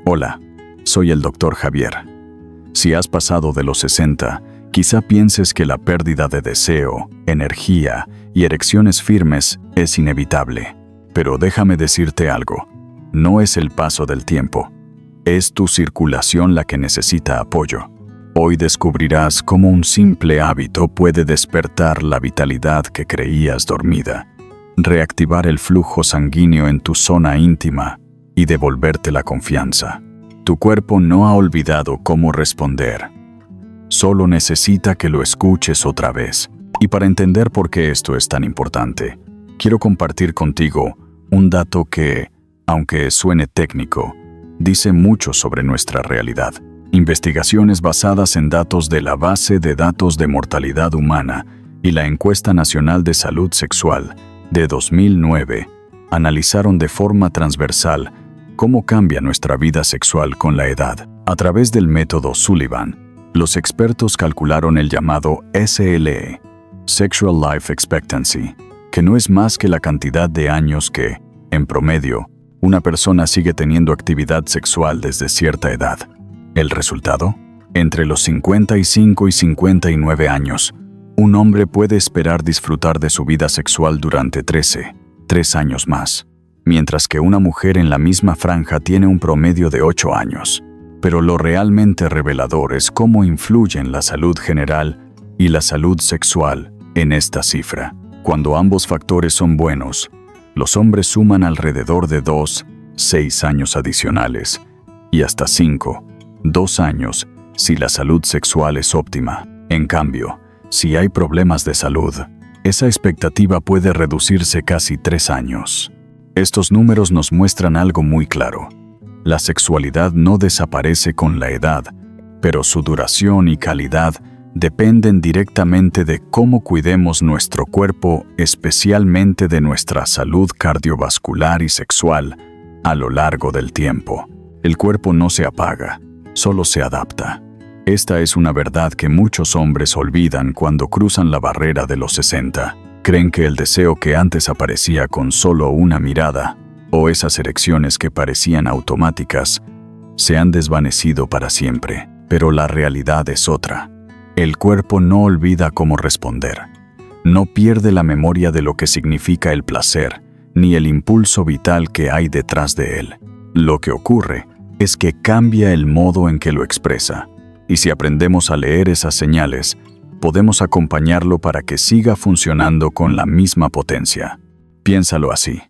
Hola, soy el Dr. Javier. Si has pasado de los 60, quizá pienses que la pérdida de deseo, energía y erecciones firmes es inevitable. Pero déjame decirte algo, no es el paso del tiempo, es tu circulación la que necesita apoyo. Hoy descubrirás cómo un simple hábito puede despertar la vitalidad que creías dormida, reactivar el flujo sanguíneo en tu zona íntima y devolverte la confianza. Tu cuerpo no ha olvidado cómo responder. Solo necesita que lo escuches otra vez. Y para entender por qué esto es tan importante, quiero compartir contigo un dato que, aunque suene técnico, dice mucho sobre nuestra realidad. Investigaciones basadas en datos de la Base de Datos de Mortalidad Humana y la Encuesta Nacional de Salud Sexual de 2009 analizaron de forma transversal cómo cambia nuestra vida sexual con la edad. A través del método Sullivan, los expertos calcularon el llamado SLE, Sexual Life Expectancy, que no es más que la cantidad de años que, en promedio, una persona sigue teniendo actividad sexual desde cierta edad. ¿El resultado? Entre los 55 y 59 años, un hombre puede esperar disfrutar de su vida sexual durante 3 años más, mientras que una mujer en la misma franja tiene un promedio de 8 años. Pero lo realmente revelador es cómo influyen la salud general y la salud sexual en esta cifra. Cuando ambos factores son buenos, los hombres suman alrededor de 6 años adicionales y hasta 2 años si la salud sexual es óptima. En cambio, si hay problemas de salud, esa expectativa puede reducirse casi 3 años. Estos números nos muestran algo muy claro. La sexualidad no desaparece con la edad, pero su duración y calidad dependen directamente de cómo cuidemos nuestro cuerpo, especialmente de nuestra salud cardiovascular y sexual, a lo largo del tiempo. El cuerpo no se apaga, solo se adapta. Esta es una verdad que muchos hombres olvidan cuando cruzan la barrera de los 60. Creen que el deseo que antes aparecía con solo una mirada, o esas erecciones que parecían automáticas, se han desvanecido para siempre. Pero la realidad es otra. El cuerpo no olvida cómo responder. No pierde la memoria de lo que significa el placer, ni el impulso vital que hay detrás de él. Lo que ocurre es que cambia el modo en que lo expresa. Y si aprendemos a leer esas señales, podemos acompañarlo para que siga funcionando con la misma potencia. Piénsalo así.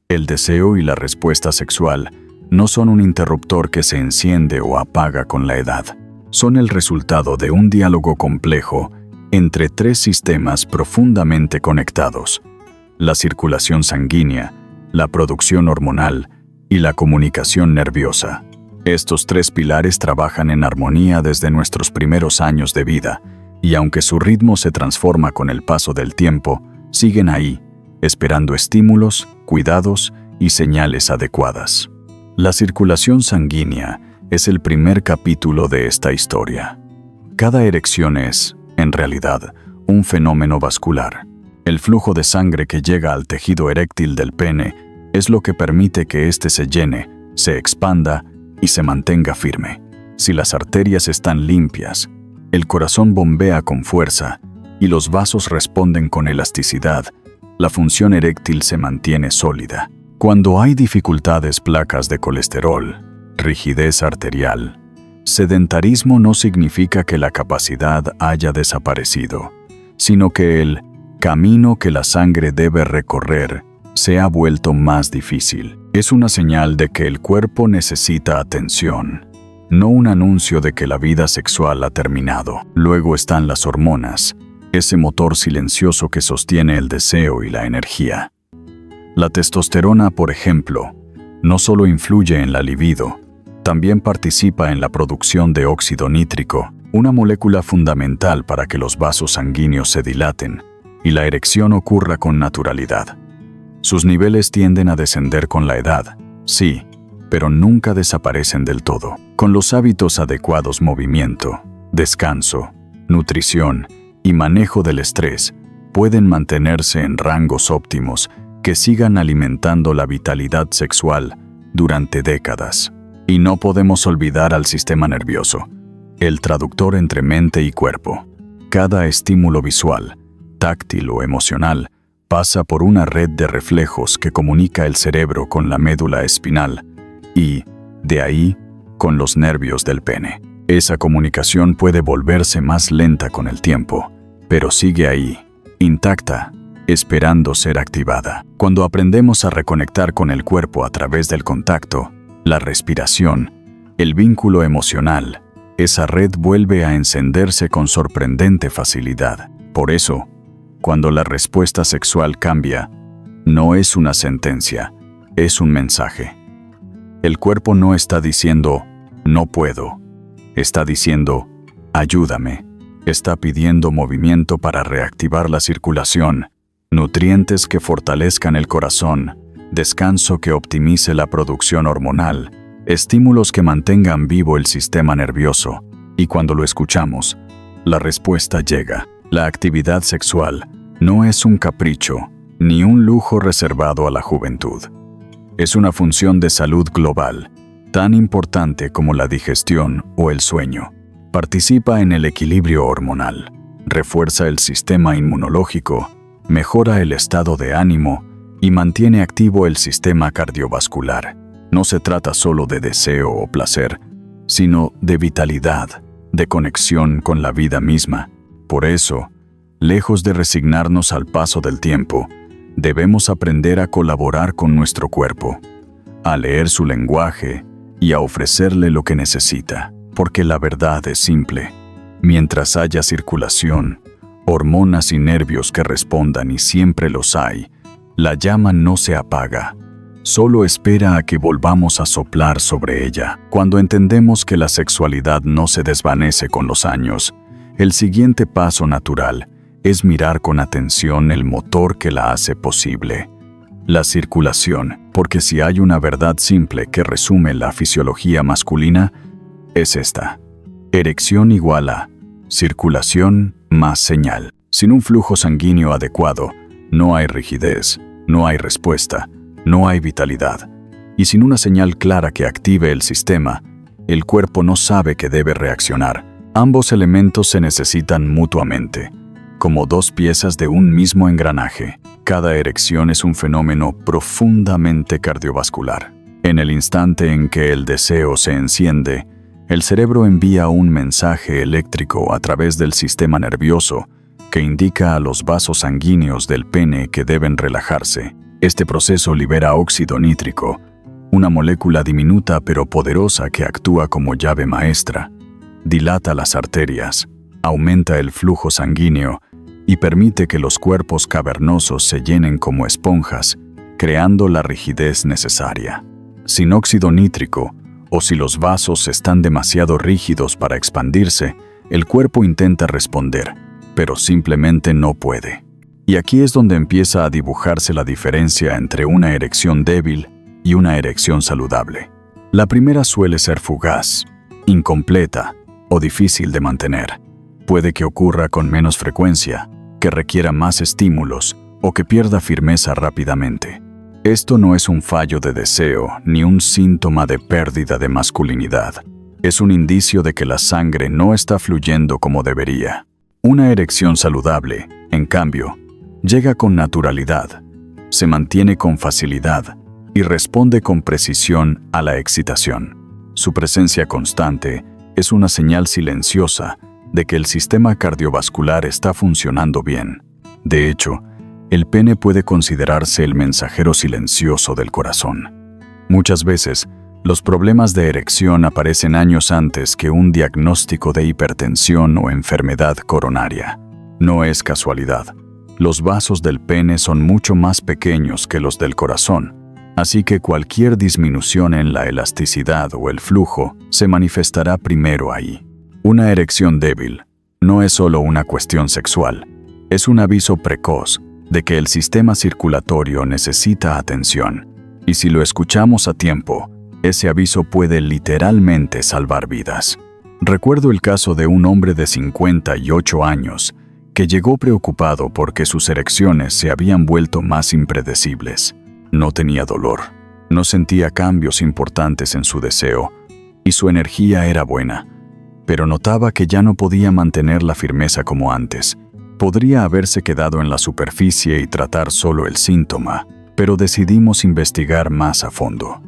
El deseo y la respuesta sexual no son un interruptor que se enciende o apaga con la edad. Son el resultado de un diálogo complejo entre 3 sistemas profundamente conectados: la circulación sanguínea, la producción hormonal y la comunicación nerviosa. Estos 3 pilares trabajan en armonía desde nuestros primeros años de vida, y aunque su ritmo se transforma con el paso del tiempo, siguen ahí, esperando estímulos, cuidados y señales adecuadas. La circulación sanguínea es el primer capítulo de esta historia. Cada erección es, en realidad, un fenómeno vascular. El flujo de sangre que llega al tejido eréctil del pene es lo que permite que éste se llene, se expanda y se mantenga firme. Si las arterias están limpias, el corazón bombea con fuerza y los vasos responden con elasticidad, la función eréctil se mantiene sólida. Cuando hay dificultades, placas de colesterol, rigidez arterial, sedentarismo, no significa que la capacidad haya desaparecido, sino que el camino que la sangre debe recorrer se ha vuelto más difícil. Es una señal de que el cuerpo necesita atención, no un anuncio de que la vida sexual ha terminado. Luego están las hormonas, ese motor silencioso que sostiene el deseo y la energía. La testosterona, por ejemplo, no solo influye en la libido, también participa en la producción de óxido nítrico, una molécula fundamental para que los vasos sanguíneos se dilaten y la erección ocurra con naturalidad. Sus niveles tienden a descender con la edad, sí, pero nunca desaparecen del todo. Con los hábitos adecuados, movimiento, descanso, nutrición y manejo del estrés, pueden mantenerse en rangos óptimos que sigan alimentando la vitalidad sexual durante décadas. Y no podemos olvidar al sistema nervioso, el traductor entre mente y cuerpo. Cada estímulo visual, táctil o emocional pasa por una red de reflejos que comunica el cerebro con la médula espinal y, de ahí, con los nervios del pene. Esa comunicación puede volverse más lenta con el tiempo, pero sigue ahí, intacta, esperando ser activada. Cuando aprendemos a reconectar con el cuerpo a través del contacto, la respiración, el vínculo emocional, esa red vuelve a encenderse con sorprendente facilidad. Por eso, cuando la respuesta sexual cambia, no es una sentencia, es un mensaje. El cuerpo no está diciendo, no puedo. Está diciendo, ayúdame. Está pidiendo movimiento para reactivar la circulación, nutrientes que fortalezcan el corazón, descanso que optimice la producción hormonal, estímulos que mantengan vivo el sistema nervioso. Y cuando lo escuchamos, la respuesta llega. La actividad sexual no es un capricho, ni un lujo reservado a la juventud. Es una función de salud global, tan importante como la digestión o el sueño. Participa en el equilibrio hormonal, refuerza el sistema inmunológico, mejora el estado de ánimo y mantiene activo el sistema cardiovascular. No se trata solo de deseo o placer, sino de vitalidad, de conexión con la vida misma. Por eso, lejos de resignarnos al paso del tiempo, debemos aprender a colaborar con nuestro cuerpo, a leer su lenguaje y a ofrecerle lo que necesita, porque la verdad es simple. Mientras haya circulación, hormonas y nervios que respondan, y siempre los hay, la llama no se apaga, solo espera a que volvamos a soplar sobre ella. Cuando entendemos que la sexualidad no se desvanece con los años, el siguiente paso natural es mirar con atención el motor que la hace posible, la circulación, porque si hay una verdad simple que resume la fisiología masculina, es esta: erección igual a circulación más señal. Sin un flujo sanguíneo adecuado, no hay rigidez, no hay respuesta, no hay vitalidad. Y sin una señal clara que active el sistema, el cuerpo no sabe que debe reaccionar. Ambos elementos se necesitan mutuamente, como dos piezas de un mismo engranaje. Cada erección es un fenómeno profundamente cardiovascular. En el instante en que el deseo se enciende, el cerebro envía un mensaje eléctrico a través del sistema nervioso que indica a los vasos sanguíneos del pene que deben relajarse. Este proceso libera óxido nítrico, una molécula diminuta pero poderosa que actúa como llave maestra. Dilata las arterias, aumenta el flujo sanguíneo y permite que los cuerpos cavernosos se llenen como esponjas, creando la rigidez necesaria. Sin óxido nítrico, o si los vasos están demasiado rígidos para expandirse, el cuerpo intenta responder, pero simplemente no puede. Y aquí es donde empieza a dibujarse la diferencia entre una erección débil y una erección saludable. La primera suele ser fugaz, incompleta o difícil de mantener. Puede que ocurra con menos frecuencia, que requiera más estímulos o que pierda firmeza rápidamente. Esto no es un fallo de deseo ni un síntoma de pérdida de masculinidad. Es un indicio de que la sangre no está fluyendo como debería. Una erección saludable, en cambio, llega con naturalidad, se mantiene con facilidad y responde con precisión a la excitación. Su presencia constante es una señal silenciosa de que el sistema cardiovascular está funcionando bien. De hecho, el pene puede considerarse el mensajero silencioso del corazón. Muchas veces, los problemas de erección aparecen años antes que un diagnóstico de hipertensión o enfermedad coronaria. No es casualidad. Los vasos del pene son mucho más pequeños que los del corazón, así que cualquier disminución en la elasticidad o el flujo se manifestará primero ahí. Una erección débil no es solo una cuestión sexual, es un aviso precoz de que el sistema circulatorio necesita atención, y si lo escuchamos a tiempo, ese aviso puede literalmente salvar vidas. Recuerdo el caso de un hombre de 58 años que llegó preocupado porque sus erecciones se habían vuelto más impredecibles. No tenía dolor, No sentía cambios importantes en su deseo, y su energía era buena, pero notaba que ya no podía mantener la firmeza como antes. Podría haberse quedado en la superficie y tratar solo el síntoma, pero decidimos investigar más a fondo.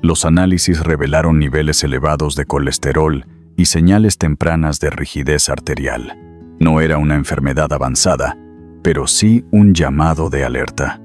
Los análisis revelaron niveles elevados de colesterol y señales tempranas de rigidez arterial. No era una enfermedad avanzada, pero sí un llamado de alerta.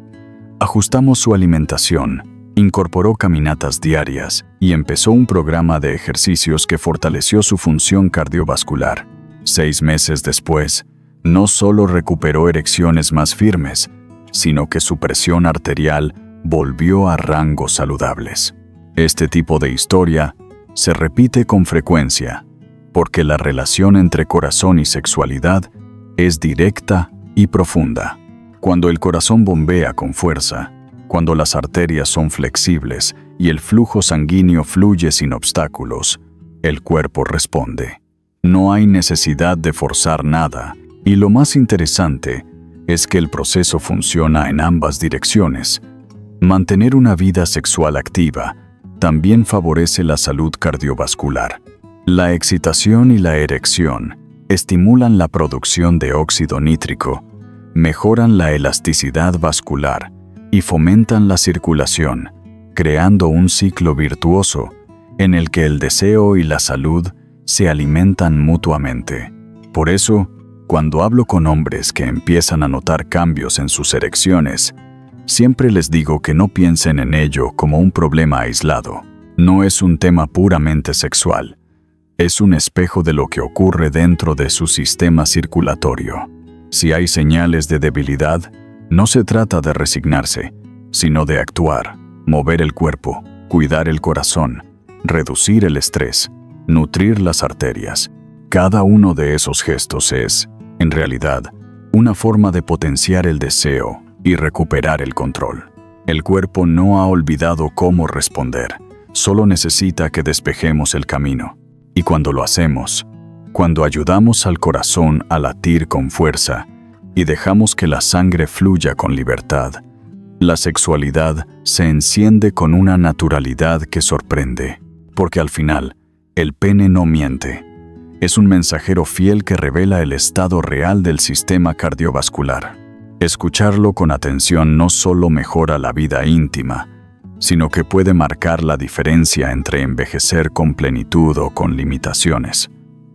Ajustamos su alimentación, incorporó caminatas diarias y empezó un programa de ejercicios que fortaleció su función cardiovascular. 6 meses después, no solo recuperó erecciones más firmes, sino que su presión arterial volvió a rangos saludables. Este tipo de historia se repite con frecuencia, porque la relación entre corazón y sexualidad es directa y profunda. Cuando el corazón bombea con fuerza, cuando las arterias son flexibles y el flujo sanguíneo fluye sin obstáculos, el cuerpo responde. No hay necesidad de forzar nada, y lo más interesante es que el proceso funciona en ambas direcciones. Mantener una vida sexual activa también favorece la salud cardiovascular. La excitación y la erección estimulan la producción de óxido nítrico, mejoran la elasticidad vascular y fomentan la circulación, creando un ciclo virtuoso en el que el deseo y la salud se alimentan mutuamente. Por eso, cuando hablo con hombres que empiezan a notar cambios en sus erecciones, siempre les digo que no piensen en ello como un problema aislado. No es un tema puramente sexual. Es un espejo de lo que ocurre dentro de su sistema circulatorio. Si hay señales de debilidad, no se trata de resignarse, sino de actuar, mover el cuerpo, cuidar el corazón, reducir el estrés, nutrir las arterias. Cada uno de esos gestos es, en realidad, una forma de potenciar el deseo y recuperar el control. El cuerpo no ha olvidado cómo responder, solo necesita que despejemos el camino. Y cuando lo hacemos, cuando ayudamos al corazón a latir con fuerza y dejamos que la sangre fluya con libertad, la sexualidad se enciende con una naturalidad que sorprende, porque al final, el pene no miente. Es un mensajero fiel que revela el estado real del sistema cardiovascular. Escucharlo con atención no solo mejora la vida íntima, sino que puede marcar la diferencia entre envejecer con plenitud o con limitaciones.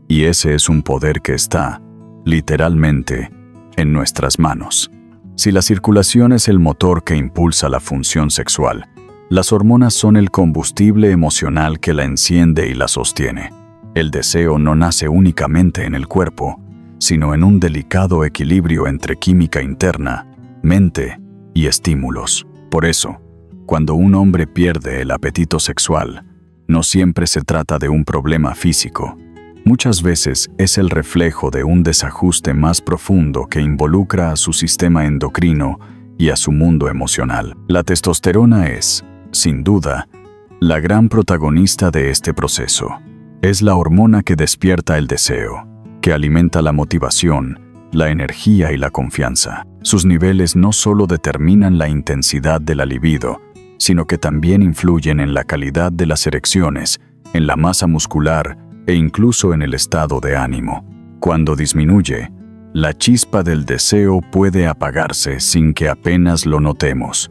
Y ese es un poder que está, literalmente, en nuestras manos. Si la circulación es el motor que impulsa la función sexual, las hormonas son el combustible emocional que la enciende y la sostiene. El deseo no nace únicamente en el cuerpo, sino en un delicado equilibrio entre química interna, mente y estímulos. Por eso, cuando un hombre pierde el apetito sexual, no siempre se trata de un problema físico. Muchas veces es el reflejo de un desajuste más profundo que involucra a su sistema endocrino y a su mundo emocional. La testosterona es, sin duda, la gran protagonista de este proceso. Es la hormona que despierta el deseo, que alimenta la motivación, la energía y la confianza. Sus niveles no solo determinan la intensidad de la libido, sino que también influyen en la calidad de las erecciones, en la masa muscular e incluso en el estado de ánimo. Cuando disminuye, la chispa del deseo puede apagarse sin que apenas lo notemos,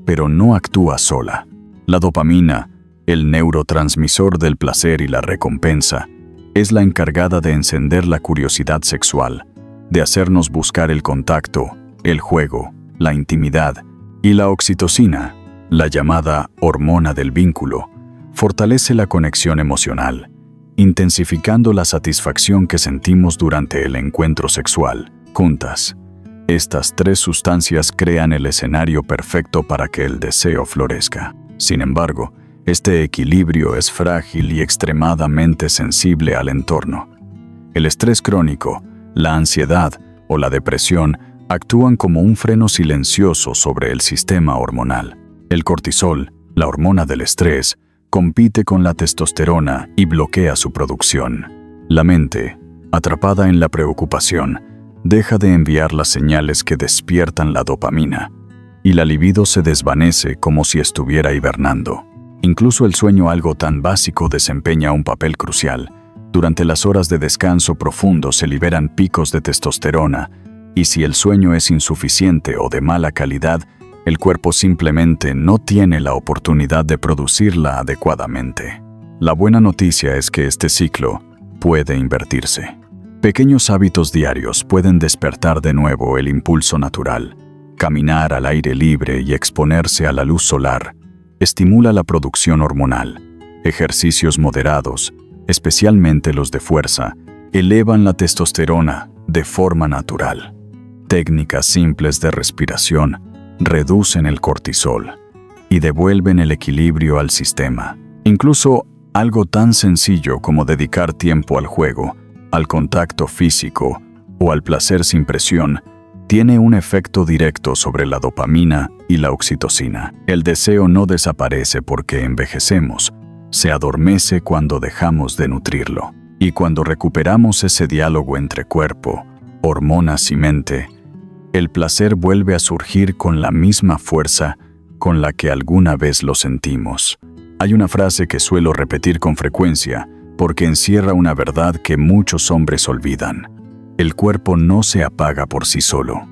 pero no actúa sola. La dopamina, el neurotransmisor del placer y la recompensa, es la encargada de encender la curiosidad sexual, de hacernos buscar el contacto, el juego, la intimidad, y la oxitocina, la llamada hormona del vínculo, fortalece la conexión emocional, intensificando la satisfacción que sentimos durante el encuentro sexual. Juntas, estas 3 sustancias crean el escenario perfecto para que el deseo florezca. Sin embargo, este equilibrio es frágil y extremadamente sensible al entorno. El estrés crónico, la ansiedad o la depresión actúan como un freno silencioso sobre el sistema hormonal. El cortisol, la hormona del estrés, compite con la testosterona y bloquea su producción. La mente, atrapada en la preocupación, deja de enviar las señales que despiertan la dopamina, y la libido se desvanece como si estuviera hibernando. Incluso el sueño, algo tan básico, desempeña un papel crucial. Durante las horas de descanso profundo se liberan picos de testosterona, y si el sueño es insuficiente o de mala calidad, el cuerpo simplemente no tiene la oportunidad de producirla adecuadamente. La buena noticia es que este ciclo puede invertirse. Pequeños hábitos diarios pueden despertar de nuevo el impulso natural. Caminar al aire libre y exponerse a la luz solar estimula la producción hormonal. Ejercicios moderados, especialmente los de fuerza, elevan la testosterona de forma natural. Técnicas simples de respiración reducen el cortisol y devuelven el equilibrio al sistema. Incluso algo tan sencillo como dedicar tiempo al juego, al contacto físico o al placer sin presión tiene un efecto directo sobre la dopamina y la oxitocina. El deseo no desaparece porque envejecemos, se adormece cuando dejamos de nutrirlo. Y cuando recuperamos ese diálogo entre cuerpo, hormonas y mente, el placer vuelve a surgir con la misma fuerza con la que alguna vez lo sentimos. Hay una frase que suelo repetir con frecuencia porque encierra una verdad que muchos hombres olvidan. El cuerpo no se apaga por sí solo.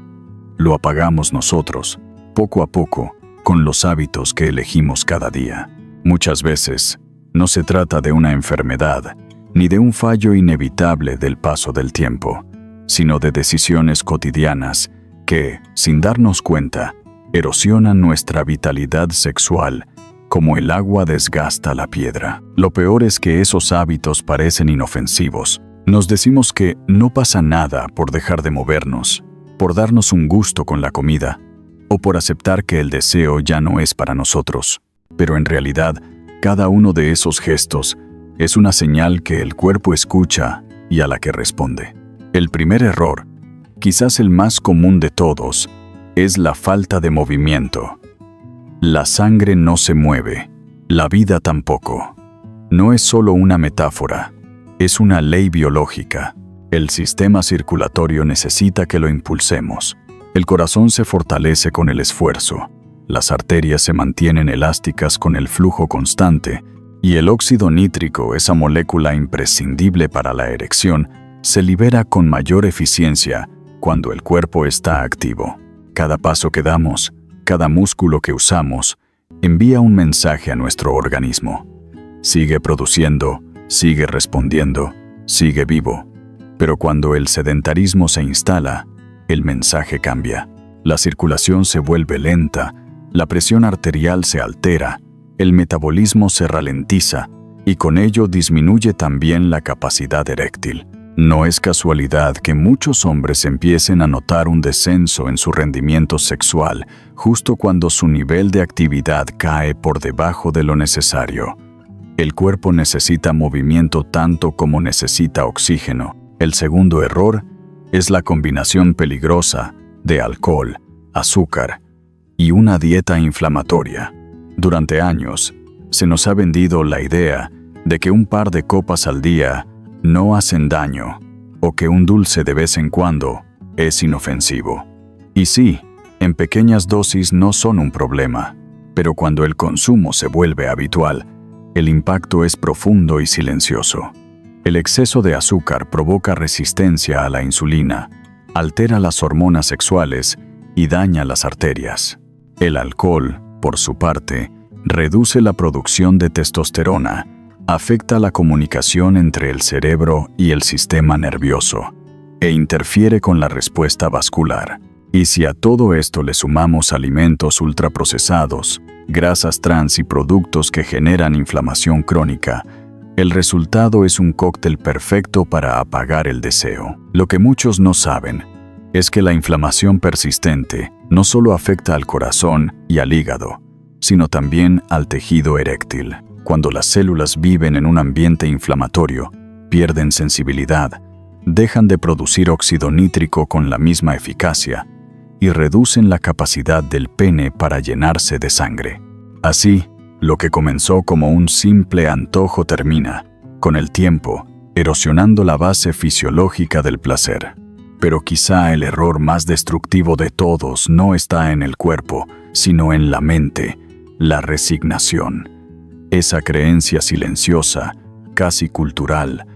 Lo apagamos nosotros, poco a poco, con los hábitos que elegimos cada día. Muchas veces, no se trata de una enfermedad, ni de un fallo inevitable del paso del tiempo, sino de decisiones cotidianas que, sin darnos cuenta, erosionan nuestra vitalidad sexual como el agua desgasta la piedra. Lo peor es que esos hábitos parecen inofensivos. Nos decimos que no pasa nada por dejar de movernos, por darnos un gusto con la comida, o por aceptar que el deseo ya no es para nosotros. Pero en realidad, cada uno de esos gestos es una señal que el cuerpo escucha y a la que responde. El primer error, quizás el más común de todos, es la falta de movimiento. La sangre no se mueve, la vida tampoco. No es solo una metáfora, es una ley biológica. El sistema circulatorio necesita que lo impulsemos. El corazón se fortalece con el esfuerzo, las arterias se mantienen elásticas con el flujo constante, y el óxido nítrico, esa molécula imprescindible para la erección, se libera con mayor eficiencia cuando el cuerpo está activo. Cada paso que damos, cada músculo que usamos, envía un mensaje a nuestro organismo. Sigue produciendo, sigue respondiendo, sigue vivo. Pero cuando el sedentarismo se instala, el mensaje cambia. La circulación se vuelve lenta, la presión arterial se altera, el metabolismo se ralentiza y con ello disminuye también la capacidad eréctil. No es casualidad que muchos hombres empiecen a notar un descenso en su rendimiento sexual justo cuando su nivel de actividad cae por debajo de lo necesario. El cuerpo necesita movimiento tanto como necesita oxígeno. El segundo error es la combinación peligrosa de alcohol, azúcar y una dieta inflamatoria. Durante años, se nos ha vendido la idea de que un par de copas al día no hacen daño, o que un dulce de vez en cuando es inofensivo. Y sí, en pequeñas dosis no son un problema, pero cuando el consumo se vuelve habitual, el impacto es profundo y silencioso. El exceso de azúcar provoca resistencia a la insulina, altera las hormonas sexuales y daña las arterias. El alcohol, por su parte, reduce la producción de testosterona, afecta la comunicación entre el cerebro y el sistema nervioso, e interfiere con la respuesta vascular. Y si a todo esto le sumamos alimentos ultraprocesados, grasas trans y productos que generan inflamación crónica, el resultado es un cóctel perfecto para apagar el deseo. Lo que muchos no saben es que la inflamación persistente no solo afecta al corazón y al hígado, sino también al tejido eréctil. Cuando las células viven en un ambiente inflamatorio, pierden sensibilidad, dejan de producir óxido nítrico con la misma eficacia y reducen la capacidad del pene para llenarse de sangre. Así, lo que comenzó como un simple antojo termina, con el tiempo, erosionando la base fisiológica del placer. Pero quizá el error más destructivo de todos no está en el cuerpo, sino en la mente, la resignación. Esa creencia silenciosa, casi cultural,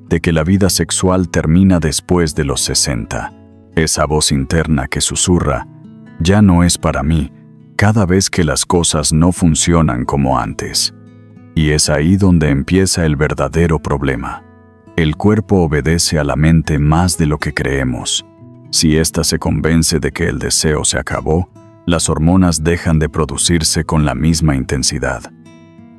de que la vida sexual termina después de los 60. Esa voz interna que susurra, ya no es para mí, cada vez que las cosas no funcionan como antes. Y es ahí donde empieza el verdadero problema. El cuerpo obedece a la mente más de lo que creemos. Si ésta se convence de que el deseo se acabó, las hormonas dejan de producirse con la misma intensidad.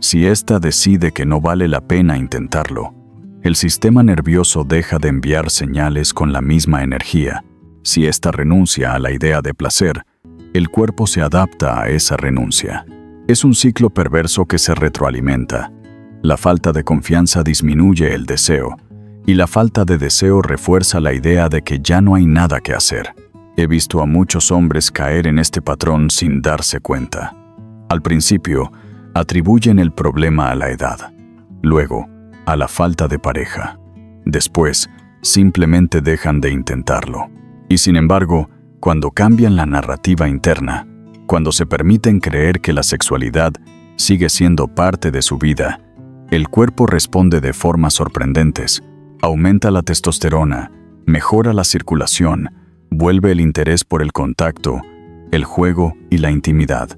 Si ésta decide que no vale la pena intentarlo, el sistema nervioso deja de enviar señales con la misma energía. Si ésta renuncia a la idea de placer, el cuerpo se adapta a esa renuncia. Es un ciclo perverso que se retroalimenta. La falta de confianza disminuye el deseo, y la falta de deseo refuerza la idea de que ya no hay nada que hacer. He visto a muchos hombres caer en este patrón sin darse cuenta. Al principio, atribuyen el problema a la edad. Luego, a la falta de pareja. Después, simplemente dejan de intentarlo. Y sin embargo, cuando cambian la narrativa interna, cuando se permiten creer que la sexualidad sigue siendo parte de su vida, el cuerpo responde de formas sorprendentes. Aumenta la testosterona, mejora la circulación, vuelve el interés por el contacto, el juego y la intimidad.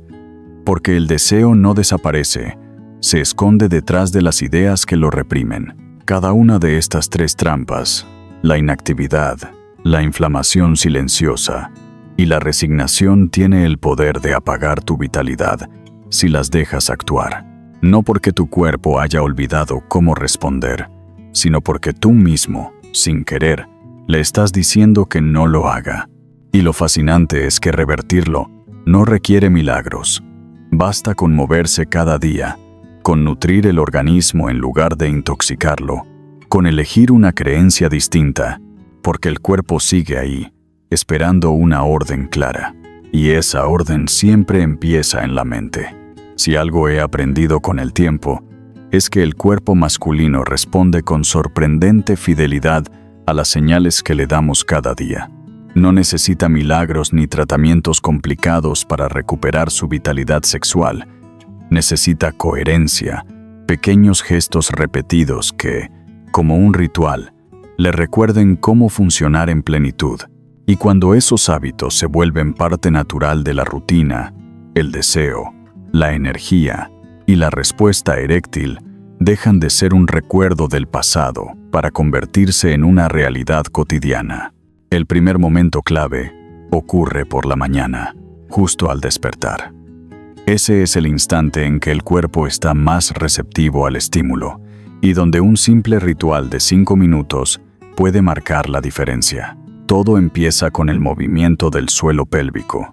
Porque el deseo no desaparece, se esconde detrás de las ideas que lo reprimen. Cada una de estas tres trampas, la inactividad, la inflamación silenciosa y la resignación, tiene el poder de apagar tu vitalidad si las dejas actuar. No porque tu cuerpo haya olvidado cómo responder, sino porque tú mismo, sin querer, le estás diciendo que no lo haga. Y lo fascinante es que revertirlo no requiere milagros. Basta con moverse cada día, con nutrir el organismo en lugar de intoxicarlo, con elegir una creencia distinta, porque el cuerpo sigue ahí, esperando una orden clara. Y esa orden siempre empieza en la mente. Si algo he aprendido con el tiempo, es que el cuerpo masculino responde con sorprendente fidelidad a las señales que le damos cada día. No necesita milagros ni tratamientos complicados para recuperar su vitalidad sexual. Necesita coherencia, pequeños gestos repetidos que, como un ritual, le recuerden cómo funcionar en plenitud. Y cuando esos hábitos se vuelven parte natural de la rutina, el deseo, la energía y la respuesta eréctil dejan de ser un recuerdo del pasado para convertirse en una realidad cotidiana. El primer momento clave ocurre por la mañana, justo al despertar. Ese es el instante en que el cuerpo está más receptivo al estímulo y donde un simple ritual de 5 minutos puede marcar la diferencia. Todo empieza con el movimiento del suelo pélvico.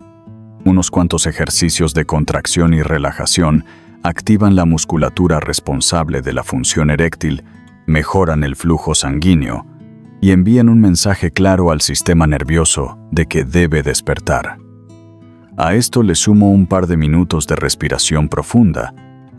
Unos cuantos ejercicios de contracción y relajación activan la musculatura responsable de la función eréctil, mejoran el flujo sanguíneo y envían un mensaje claro al sistema nervioso de que debe despertar. A esto le sumo un par de minutos de respiración profunda,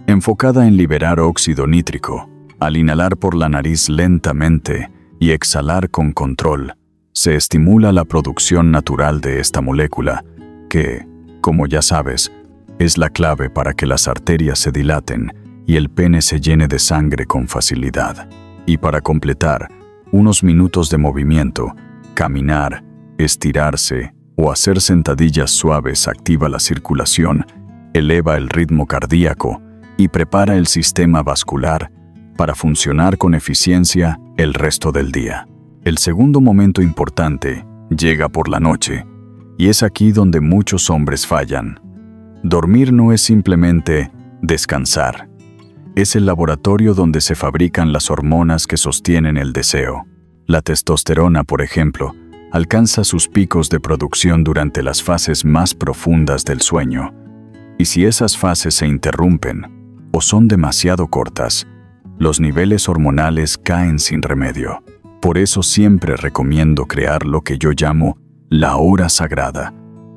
enfocada en liberar óxido nítrico. Al inhalar por la nariz lentamente y exhalar con control, se estimula la producción natural de esta molécula, que, como ya sabes, es la clave para que las arterias se dilaten y el pene se llene de sangre con facilidad. Y para completar, unos minutos de movimiento, caminar, estirarse o hacer sentadillas suaves activa la circulación, eleva el ritmo cardíaco y prepara el sistema vascular para funcionar con eficiencia el resto del día. El segundo momento importante llega por la noche, y es aquí donde muchos hombres fallan. Dormir no es simplemente descansar. Es el laboratorio donde se fabrican las hormonas que sostienen el deseo. La testosterona, por ejemplo, alcanza sus picos de producción durante las fases más profundas del sueño. Y si esas fases se interrumpen o son demasiado cortas, los niveles hormonales caen sin remedio. Por eso siempre recomiendo crear lo que yo llamo la hora sagrada,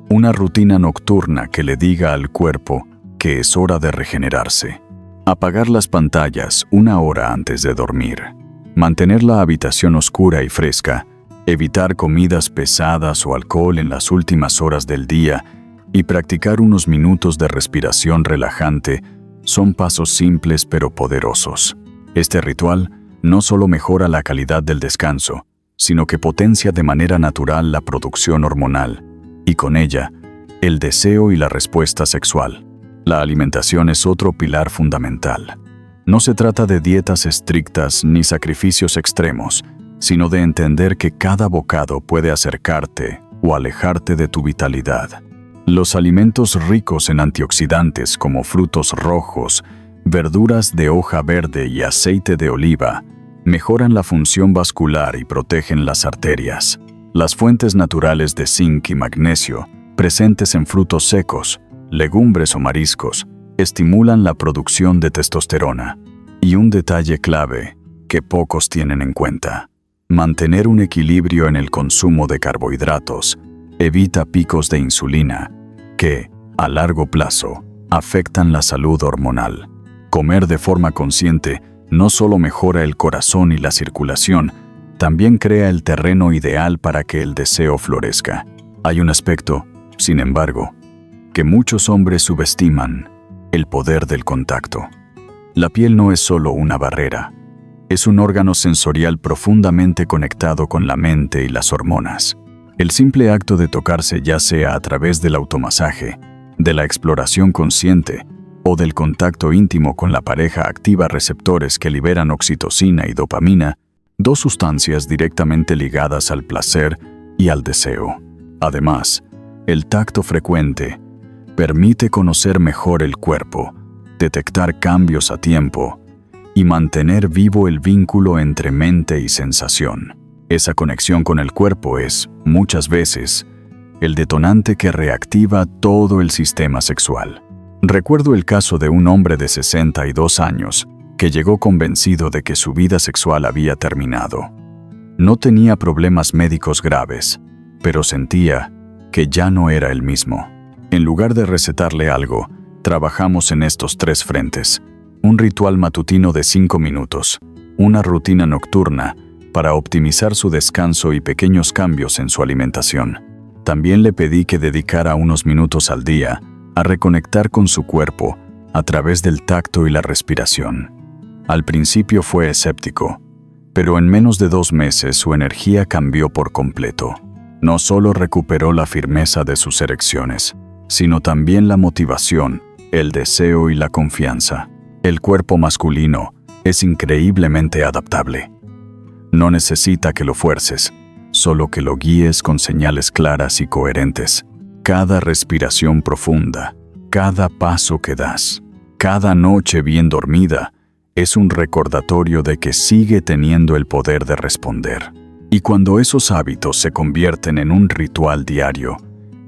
una rutina nocturna que le diga al cuerpo que es hora de regenerarse. Apagar las pantallas 1 hora antes de dormir. Mantener la habitación oscura y fresca. Evitar comidas pesadas o alcohol en las últimas horas del día y practicar unos minutos de respiración relajante son pasos simples pero poderosos. Este ritual no solo mejora la calidad del descanso, sino que potencia de manera natural la producción hormonal y con ella el deseo y la respuesta sexual. La alimentación es otro pilar fundamental. No se trata de dietas estrictas ni sacrificios extremos, sino de entender que cada bocado puede acercarte o alejarte de tu vitalidad. Los alimentos ricos en antioxidantes como frutos rojos, verduras de hoja verde y aceite de oliva mejoran la función vascular y protegen las arterias. Las fuentes naturales de zinc y magnesio, presentes en frutos secos, legumbres o mariscos, estimulan la producción de testosterona. Y un detalle clave que pocos tienen en cuenta: mantener un equilibrio en el consumo de carbohidratos evita picos de insulina que, a largo plazo, afectan la salud hormonal. Comer de forma consciente no solo mejora el corazón y la circulación, también crea el terreno ideal para que el deseo florezca. Hay un aspecto, sin embargo, que muchos hombres subestiman: el poder del contacto. La piel no es solo una barrera, es un órgano sensorial profundamente conectado con la mente y las hormonas. El simple acto de tocarse, ya sea a través del automasaje, de la exploración consciente o del contacto íntimo con la pareja, activa receptores que liberan oxitocina y dopamina, dos sustancias directamente ligadas al placer y al deseo. Además, el tacto frecuente permite conocer mejor el cuerpo, detectar cambios a tiempo y mantener vivo el vínculo entre mente y sensación. Esa conexión con el cuerpo es, muchas veces, el detonante que reactiva todo el sistema sexual. Recuerdo el caso de un hombre de 62 años que llegó convencido de que su vida sexual había terminado. No tenía problemas médicos graves, pero sentía que ya no era el mismo. En lugar de recetarle algo, trabajamos en estos 3 frentes: un ritual matutino de 5 minutos, una rutina nocturna para optimizar su descanso y pequeños cambios en su alimentación. También le pedí que dedicara unos minutos al día a reconectar con su cuerpo a través del tacto y la respiración. Al principio fue escéptico, pero en menos de 2 meses su energía cambió por completo. No solo recuperó la firmeza de sus erecciones, sino también la motivación, el deseo y la confianza. El cuerpo masculino es increíblemente adaptable. No necesita que lo fuerces, solo que lo guíes con señales claras y coherentes. Cada respiración profunda, cada paso que das, cada noche bien dormida, es un recordatorio de que sigue teniendo el poder de responder. Y cuando esos hábitos se convierten en un ritual diario,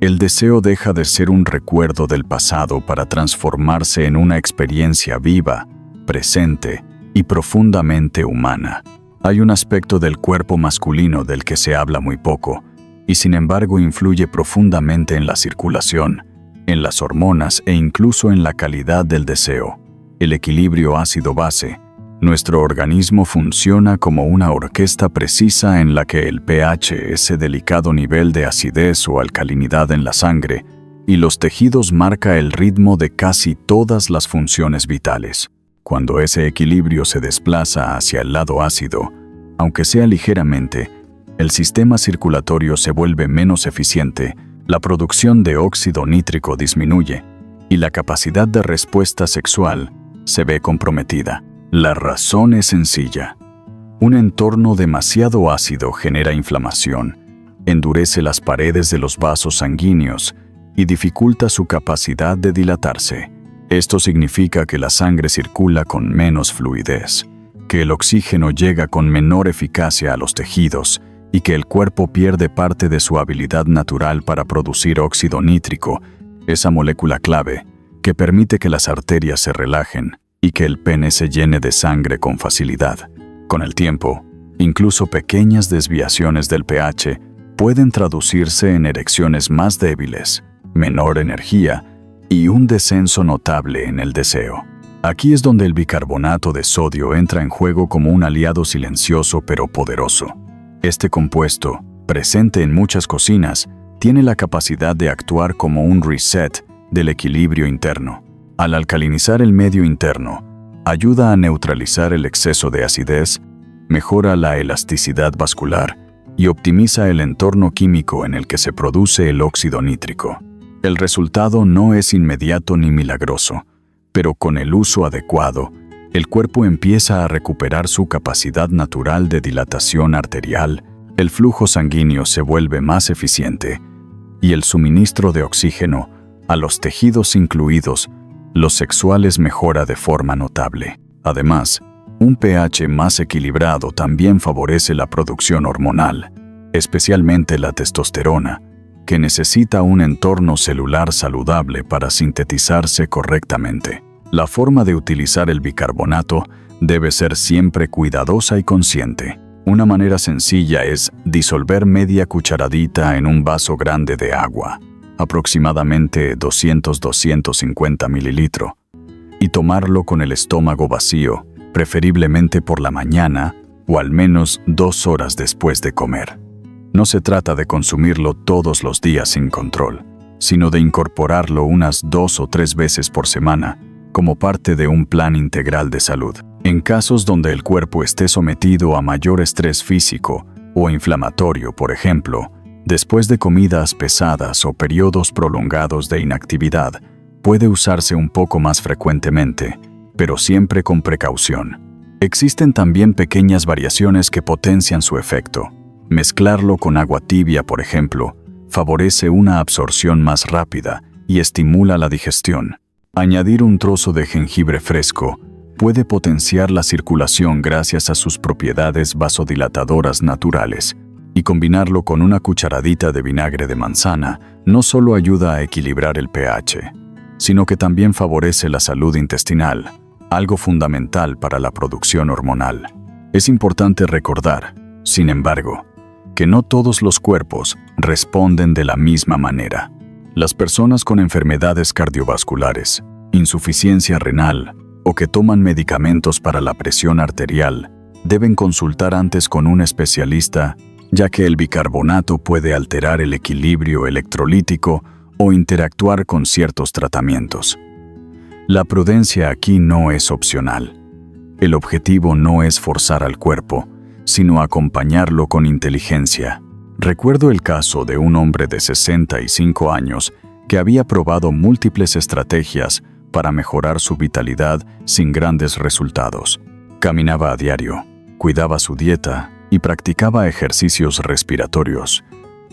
el deseo deja de ser un recuerdo del pasado para transformarse en una experiencia viva, presente y profundamente humana. Hay un aspecto del cuerpo masculino del que se habla muy poco, y sin embargo influye profundamente en la circulación, en las hormonas e incluso en la calidad del deseo: el equilibrio ácido-base. Nuestro organismo funciona como una orquesta precisa en la que el pH, ese delicado nivel de acidez o alcalinidad en la sangre, y los tejidos marca el ritmo de casi todas las funciones vitales. Cuando ese equilibrio se desplaza hacia el lado ácido, aunque sea ligeramente, el sistema circulatorio se vuelve menos eficiente, la producción de óxido nítrico disminuye y la capacidad de respuesta sexual se ve comprometida. La razón es sencilla. Un entorno demasiado ácido genera inflamación, endurece las paredes de los vasos sanguíneos y dificulta su capacidad de dilatarse. Esto significa que la sangre circula con menos fluidez, que el oxígeno llega con menor eficacia a los tejidos y que el cuerpo pierde parte de su habilidad natural para producir óxido nítrico, esa molécula clave que permite que las arterias se relajen y que el pene se llene de sangre con facilidad. Con el tiempo, incluso pequeñas desviaciones del pH pueden traducirse en erecciones más débiles, menor energía y un descenso notable en el deseo. Aquí es donde el bicarbonato de sodio entra en juego como un aliado silencioso pero poderoso. Este compuesto, presente en muchas cocinas, tiene la capacidad de actuar como un reset del equilibrio interno. Al alcalinizar el medio interno, ayuda a neutralizar el exceso de acidez, mejora la elasticidad vascular y optimiza el entorno químico en el que se produce el óxido nítrico. El resultado no es inmediato ni milagroso, pero con el uso adecuado, el cuerpo empieza a recuperar su capacidad natural de dilatación arterial, el flujo sanguíneo se vuelve más eficiente y el suministro de oxígeno a los tejidos incluidos los sexuales mejora de forma notable. Además, un pH más equilibrado también favorece la producción hormonal, especialmente la testosterona, que necesita un entorno celular saludable para sintetizarse correctamente. La forma de utilizar el bicarbonato debe ser siempre cuidadosa y consciente. Una manera sencilla es disolver media cucharadita en un vaso grande de agua, aproximadamente 200-250 mililitros, y tomarlo con el estómago vacío, preferiblemente por la mañana o al menos 2 horas después de comer. No se trata de consumirlo todos los días sin control, sino de incorporarlo unas 2 o 3 veces por semana como parte de un plan integral de salud. En casos donde el cuerpo esté sometido a mayor estrés físico o inflamatorio, por ejemplo, después de comidas pesadas o periodos prolongados de inactividad, puede usarse un poco más frecuentemente, pero siempre con precaución. Existen también pequeñas variaciones que potencian su efecto. Mezclarlo con agua tibia, por ejemplo, favorece una absorción más rápida y estimula la digestión. Añadir un trozo de jengibre fresco puede potenciar la circulación gracias a sus propiedades vasodilatadoras naturales, y combinarlo con una cucharadita de vinagre de manzana no solo ayuda a equilibrar el pH, sino que también favorece la salud intestinal, algo fundamental para la producción hormonal. Es importante recordar, sin embargo, que no todos los cuerpos responden de la misma manera. Las personas con enfermedades cardiovasculares, insuficiencia renal o que toman medicamentos para la presión arterial deben consultar antes con un especialista, ya que el bicarbonato puede alterar el equilibrio electrolítico o interactuar con ciertos tratamientos. La prudencia aquí no es opcional. El objetivo no es forzar al cuerpo, sino acompañarlo con inteligencia. Recuerdo el caso de un hombre de 65 años que había probado múltiples estrategias para mejorar su vitalidad sin grandes resultados. Caminaba a diario, cuidaba su dieta y practicaba ejercicios respiratorios,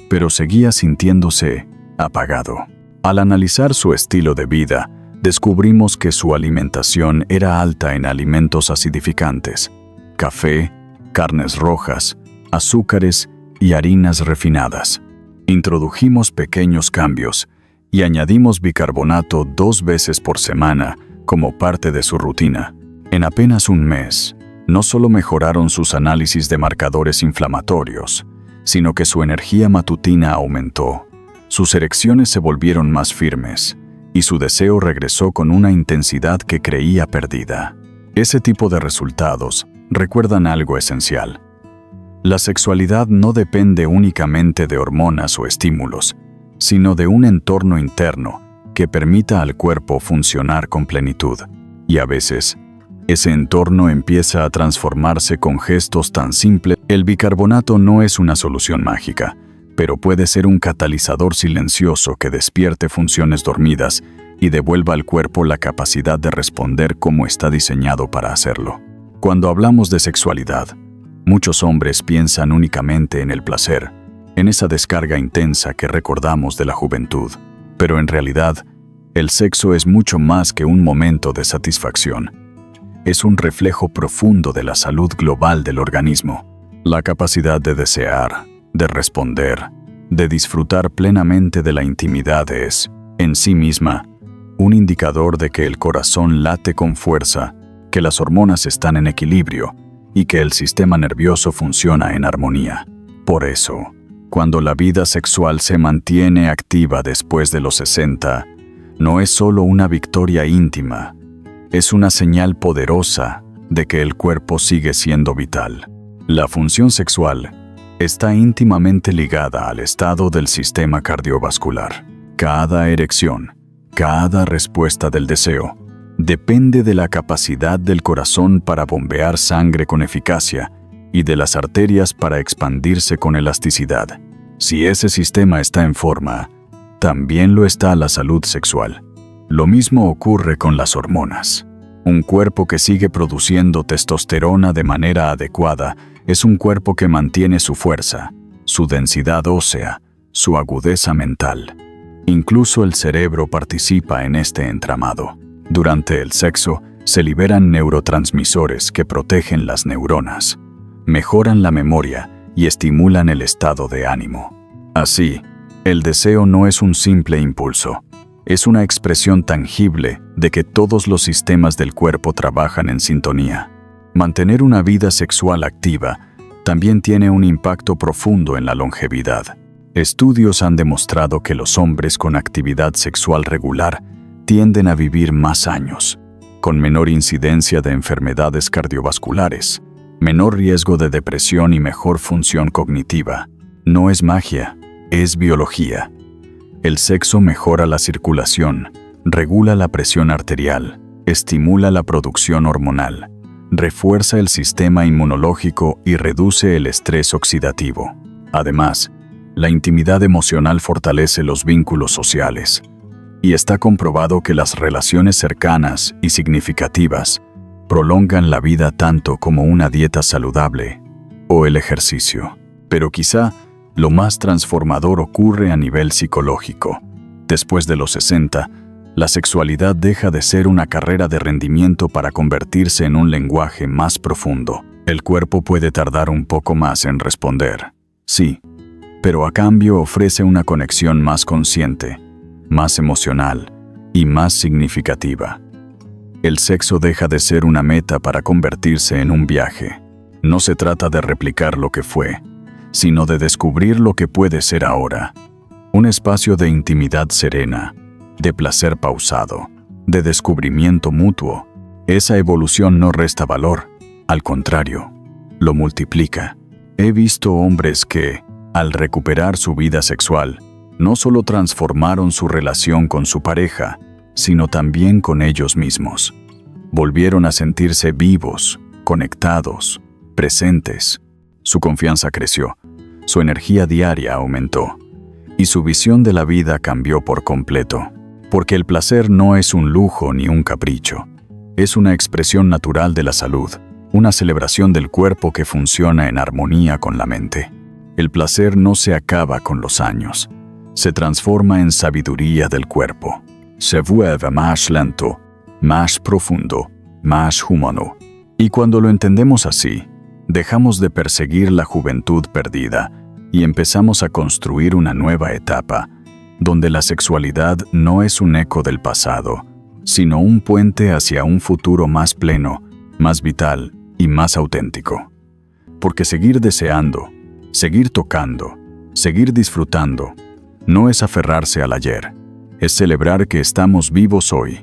pero seguía sintiéndose apagado. Al analizar su estilo de vida, descubrimos que su alimentación era alta en alimentos acidificantes, café, carnes rojas, azúcares y harinas refinadas. Introdujimos pequeños cambios y añadimos bicarbonato 2 veces por semana como parte de su rutina. En apenas un mes, no solo mejoraron sus análisis de marcadores inflamatorios, sino que su energía matutina aumentó, sus erecciones se volvieron más firmes y su deseo regresó con una intensidad que creía perdida. Ese tipo de resultados recuerdan algo esencial. La sexualidad no depende únicamente de hormonas o estímulos, sino de un entorno interno que permita al cuerpo funcionar con plenitud. Y a veces, ese entorno empieza a transformarse con gestos tan simples. El bicarbonato no es una solución mágica, pero puede ser un catalizador silencioso que despierte funciones dormidas y devuelva al cuerpo la capacidad de responder como está diseñado para hacerlo. Cuando hablamos de sexualidad, muchos hombres piensan únicamente en el placer, en esa descarga intensa que recordamos de la juventud. Pero en realidad, el sexo es mucho más que un momento de satisfacción. Es un reflejo profundo de la salud global del organismo. La capacidad de desear, de responder, de disfrutar plenamente de la intimidad es, en sí misma, un indicador de que el corazón late con fuerza, que las hormonas están en equilibrio y que el sistema nervioso funciona en armonía. Por eso, cuando la vida sexual se mantiene activa después de los 60, no es solo una victoria íntima, es una señal poderosa de que el cuerpo sigue siendo vital. La función sexual está íntimamente ligada al estado del sistema cardiovascular. Cada erección, cada respuesta del deseo, depende de la capacidad del corazón para bombear sangre con eficacia y de las arterias para expandirse con elasticidad. Si ese sistema está en forma, también lo está la salud sexual. Lo mismo ocurre con las hormonas. Un cuerpo que sigue produciendo testosterona de manera adecuada es un cuerpo que mantiene su fuerza, su densidad ósea, su agudeza mental. Incluso el cerebro participa en este entramado. Durante el sexo, se liberan neurotransmisores que protegen las neuronas, mejoran la memoria y estimulan el estado de ánimo. Así, el deseo no es un simple impulso, es una expresión tangible de que todos los sistemas del cuerpo trabajan en sintonía. Mantener una vida sexual activa también tiene un impacto profundo en la longevidad. Estudios han demostrado que los hombres con actividad sexual regular tienden a vivir más años, con menor incidencia de enfermedades cardiovasculares, menor riesgo de depresión y mejor función cognitiva. No es magia, es biología. El sexo mejora la circulación, regula la presión arterial, estimula la producción hormonal, refuerza el sistema inmunológico y reduce el estrés oxidativo. Además, la intimidad emocional fortalece los vínculos sociales. Y está comprobado que las relaciones cercanas y significativas prolongan la vida tanto como una dieta saludable o el ejercicio. Pero quizá lo más transformador ocurre a nivel psicológico. Después de los 60, la sexualidad deja de ser una carrera de rendimiento para convertirse en un lenguaje más profundo. El cuerpo puede tardar un poco más en responder, sí, pero a cambio ofrece una conexión más consciente, más emocional y más significativa. El sexo deja de ser una meta para convertirse en un viaje. No se trata de replicar lo que fue, sino de descubrir lo que puede ser ahora. Un espacio de intimidad serena, de placer pausado, de descubrimiento mutuo. Esa evolución no resta valor, al contrario, lo multiplica. He visto hombres que, al recuperar su vida sexual, no solo transformaron su relación con su pareja, sino también con ellos mismos. Volvieron a sentirse vivos, conectados, presentes. Su confianza creció, su energía diaria aumentó, y su visión de la vida cambió por completo. Porque el placer no es un lujo ni un capricho, es una expresión natural de la salud, una celebración del cuerpo que funciona en armonía con la mente. El placer no se acaba con los años, se transforma en sabiduría del cuerpo. Se vuelve más lento, más profundo, más humano. Y cuando lo entendemos así, dejamos de perseguir la juventud perdida y empezamos a construir una nueva etapa, donde la sexualidad no es un eco del pasado, sino un puente hacia un futuro más pleno, más vital y más auténtico. Porque seguir deseando, seguir tocando, seguir disfrutando, no es aferrarse al ayer, es celebrar que estamos vivos hoy,